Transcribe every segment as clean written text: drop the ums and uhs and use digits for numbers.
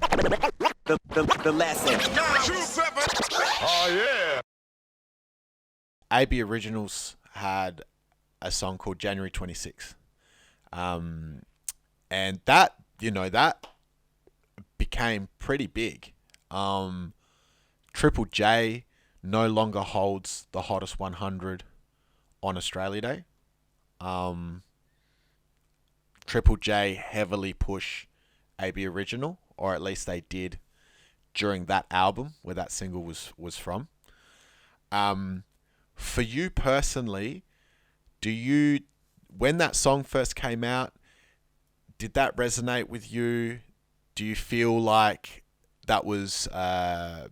The lesson. Oh yeah. AB Originals had a song called January 26th. And that, that became pretty big. Triple J no longer holds the hottest 100 on Australia Day. Triple J heavily push AB Original, or at least they did during that album where that single was from. For you personally, when that song first came out, did that resonate with you? Do you feel like that was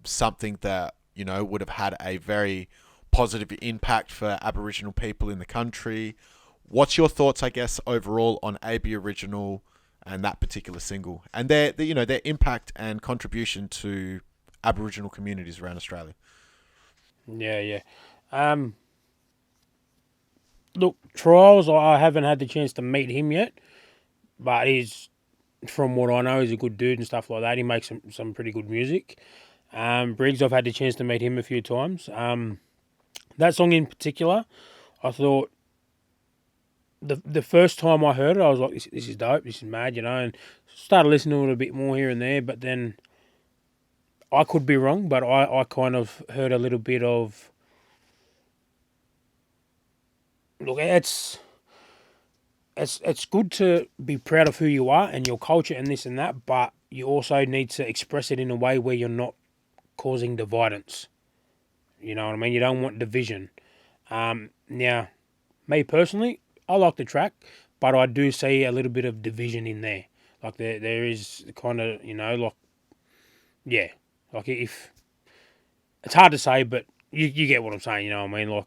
something that, would have had a very positive impact for Aboriginal people in the country? What's your thoughts, I guess, overall on AB Original and that particular single and their impact and contribution to Aboriginal communities around Australia? Yeah. Look, Trials, I haven't had the chance to meet him yet, but he's, from what I know, he's a good dude and stuff like that. He makes some pretty good music. Briggs, I've had the chance to meet him a few times. That song in particular, I thought the first time I heard it, I was like, this is dope, this is mad, and started listening to it a bit more here and there, but then I could be wrong, but I kind of heard a little bit of, look, it's good to be proud of who you are and your culture and this and that, but you also need to express it in a way where you're not causing dividence. You know what I mean? You don't want division. Now, me personally, I like the track, but I do see a little bit of division in there. Like there is kind of, if it's hard to say, but you get what I'm saying. You know what I mean? Like,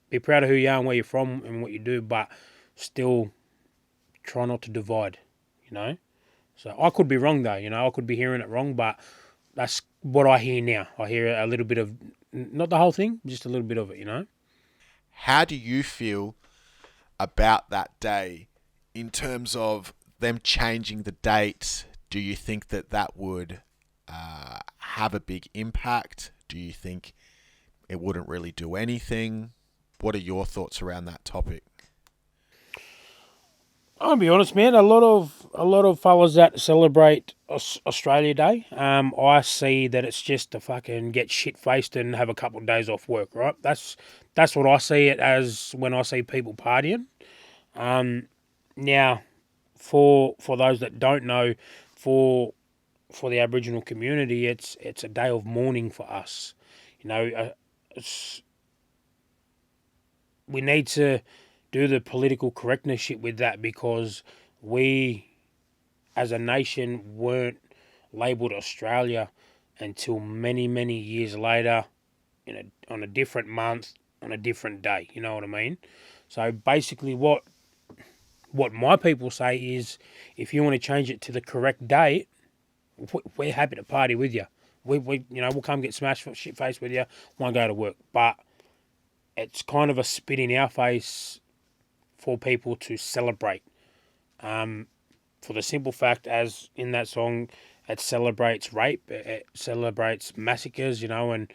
be proud of who you are and where you're from and what you do, but still try not to divide. So I could be wrong though. I could be hearing it wrong, but that's what I hear now. I hear a little bit of, not the whole thing, just a little bit of it. How do you feel about that day in terms of them changing the date? Do you think that would have a big impact? Do you think it wouldn't really do anything? What are your thoughts around that topic? I'll be honest, man. A lot of fellas that celebrate Australia Day, I see that it's just to fucking get shit faced and have a couple of days off work, right? That's what I see it as when I see people partying. Now, for those that don't know, for the Aboriginal community, it's a day of mourning for us. We need to do the political correctness shit with that, because we, as a nation, weren't labelled Australia until many, many years later, on a different month, on a different day. You know what I mean? So basically, what my people say is, if you want to change it to the correct date, we're happy to party with you. We'll come get smashed shit faced with you. Won't go to work, but it's kind of a spit in our face for people to celebrate. For the simple fact, as in that song, it celebrates rape, it celebrates massacres, and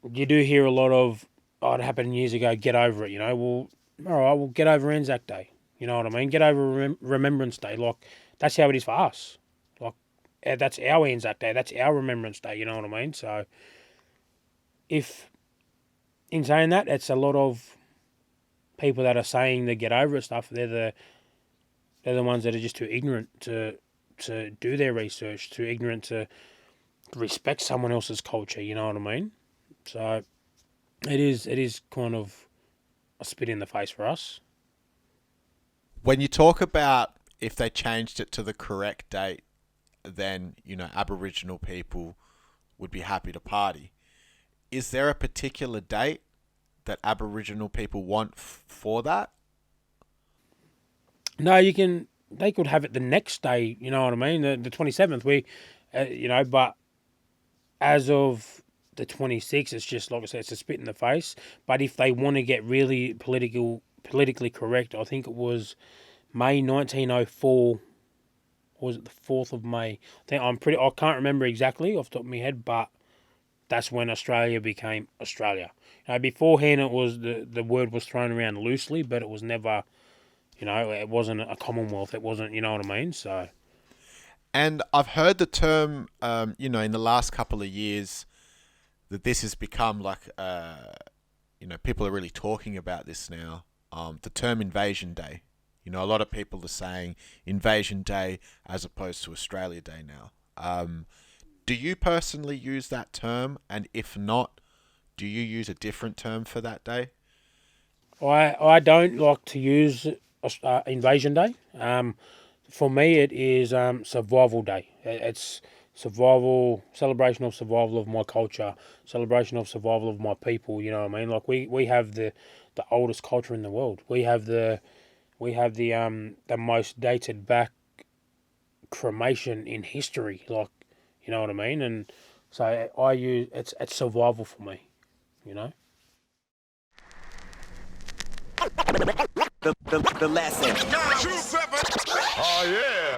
you do hear a lot of, it happened years ago, get over it, well, all right, we'll get over Anzac Day, you know what I mean? Get over Remembrance Day, like, that's how it is for us. Like, that's our Anzac Day, that's our Remembrance Day, you know what I mean? So, if, in saying that, it's a lot of people that are saying the get over it stuff, they're the ones that are just too ignorant to do their research, too ignorant to respect someone else's culture, you know what I mean? So it is kind of a spit in the face for us. When you talk about if they changed it to the correct date, then, Aboriginal people would be happy to party. Is there a particular date that Aboriginal people want for that? No, they could have it the next day, you know what I mean? The 27th, but as of the 26th, it's just, like I said, it's a spit in the face. But if they want to get really politically correct, I think it was May 1904 was it the 4th of May? I think I can't remember exactly off the top of my head, but that's when Australia became Australia. Beforehand, it was the word was thrown around loosely, but it was never, it wasn't a Commonwealth. It wasn't, you know what I mean? So, And I've heard the term, in the last couple of years, that this has become like, people are really talking about this now. The term Invasion Day. A lot of people are saying Invasion Day as opposed to Australia Day now. Do you personally use that term? And if not, do you use a different term for that day? I don't like to use Invasion Day. For me, it is Survival Day. It's celebration of survival of my culture, celebration of survival of my people. You know what I mean? Like we have the oldest culture in the world. We have the most dated back cremation in history. Like, you know what I mean? And so I use it's survival for me. The lesson. 27. Oh, yeah.